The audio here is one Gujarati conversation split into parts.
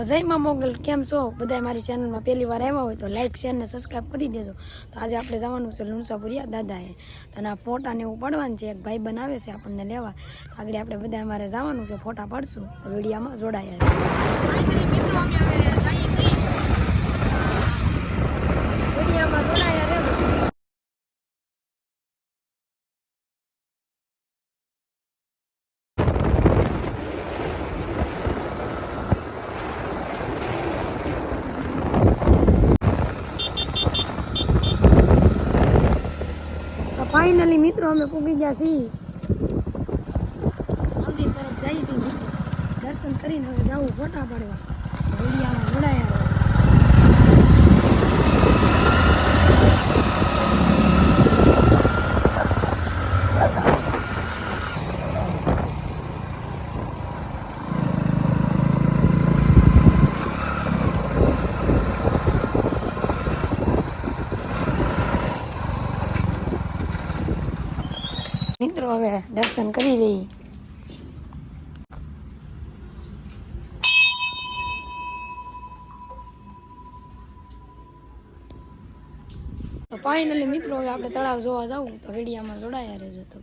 જય માં મોગલ, કેમ છો બધા? મારી ચેનલમાં પહેલી વાર આવ્યા હોય તો લાઈક શેર ને સબસ્ક્રાઈબ કરી દેજો. તો આજે આપણે જવાનું છે લુણસાપુરિયા દાદાએ, અને આ ફોટા ને એવું પડવાનું છે. એક ભાઈ બનાવે છે આપણને લેવા. આગળ આપણે બધા અમારે જવાનું છે, ફોટા પડશું. તો વિડીયોમાં જોડાયા છે. મિત્રો અમે હવે જઈએ છીએ, વિડીયોમાં જોડાયા રહેજો. ફાઇનલી મિત્રો અમે પૂગી ગયા છીએ, મંદિર તરફ જઈએ છીએ મિત્રો. દર્શન કરીને હવે જવું ફોટા પાડવા. વિડીયામાં જોડાયા. મિત્રો હવે દર્શન કરી રહી. તો ફાઇનલી મિત્રો હવે આપણે તળાવ જોવા જવું. તો વિડીયામાં જોડાયા રહેજો. તો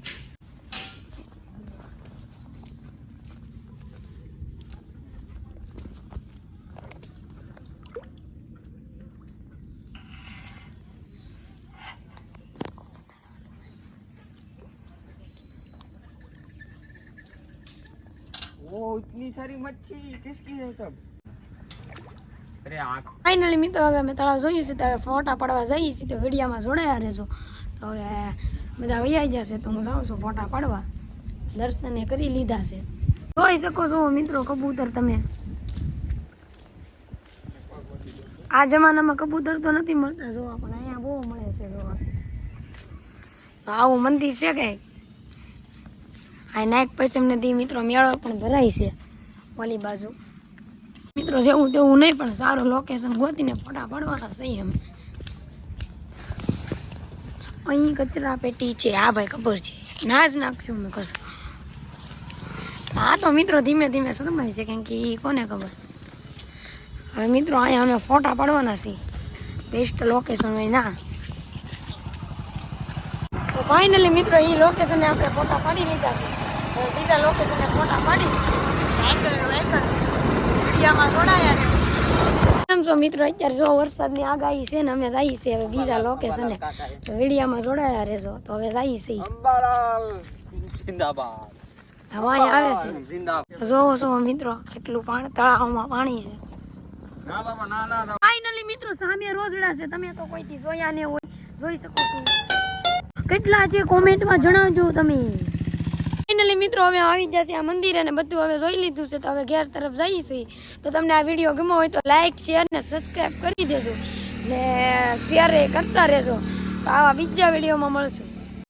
वो इतनी सारी मच्छी किसकी है सब? अरे आँख ફાઇનલી મિત્રો હવે અમે તળાવ જોયું છે, તો હવે ફોટા પાડવા જઈએ છીએ. તો વિડીયામાં જોડાયા રહેજો. તો હવે બધા વૈયા જશે તો હું જાઉં છું ફોટા પાડવા. દર્શને કરી લીધા છે. જોઈ શકો છો મિત્રો કબૂતર તમે. આ જમાનામાં કબૂતર તો નથી મળતા જોવા, પણ અહીંયા બહુ મળે છે જોવા. તો આવું મંદિર છે કઈ. આ નાયક પંચમથી મિત્રો મેળો પણ ભરાય છે ઓલી બાજુ. મિત્રો જેવું તેવું નહીં, પણ સારું લોકેશન ગોતીને ફોટા પાડવાના છે. એમ અહીં કચરા પેટી છે. આ ભાઈ ખબર છે, ના જ નાખશું મેં કશું. આ તો મિત્રો ધીમે ધીમે શરમાય છે, કેમ કે એ કોને ખબર. હવે મિત્રો અહીંયા અમે ફોટા પાડવાના છીએ. બેસ્ટ લોકેશન હોય ના. તો ફાઇનલી મિત્રો એ લોકેશને આપણે ફોટા પાડી લીધા છે. બીજા લોકેશને ફોટા પાડી વિડીયામાં જોડાયા છે. કેમ છો મિત્રો? અત્યારે જો વરસાદની આગાહી છે ને અમે જઈએ છીએ હવે બીજા લોકેશને. તો વિડીયામાં જોડાયા રહેજો. તો હવે જઈએ છીએ. जिंदाबाद હવે અહીંયા આવે છે. જોવો છો મિત્રો કેટલું પાણી, તળાવમાં પાણી છે. ना बाबा ना ना ફાઇનલી મિત્રો સામે રોજડા છે. તમે તો કોઈથી જોયા ને હોય, જોઈ શકો છો. કેટલા છે કોમેન્ટમાં જણાવજો તમે. ફાઇનલી મિત્રો હવે આવી જશે આ મંદિર અને બધું હવે જોઈ લીધું છે. તો હવે ઘેર તરફ જઈએ છીએ. તો તમને આ વિડીયો ગમ્યો હોય તો લાઈક શેર ને સબસ્ક્રાઈબ કરી દેજો, ને શેર કરતા રહેજો. તો આવા બીજા વિડીયોમાં મળશું.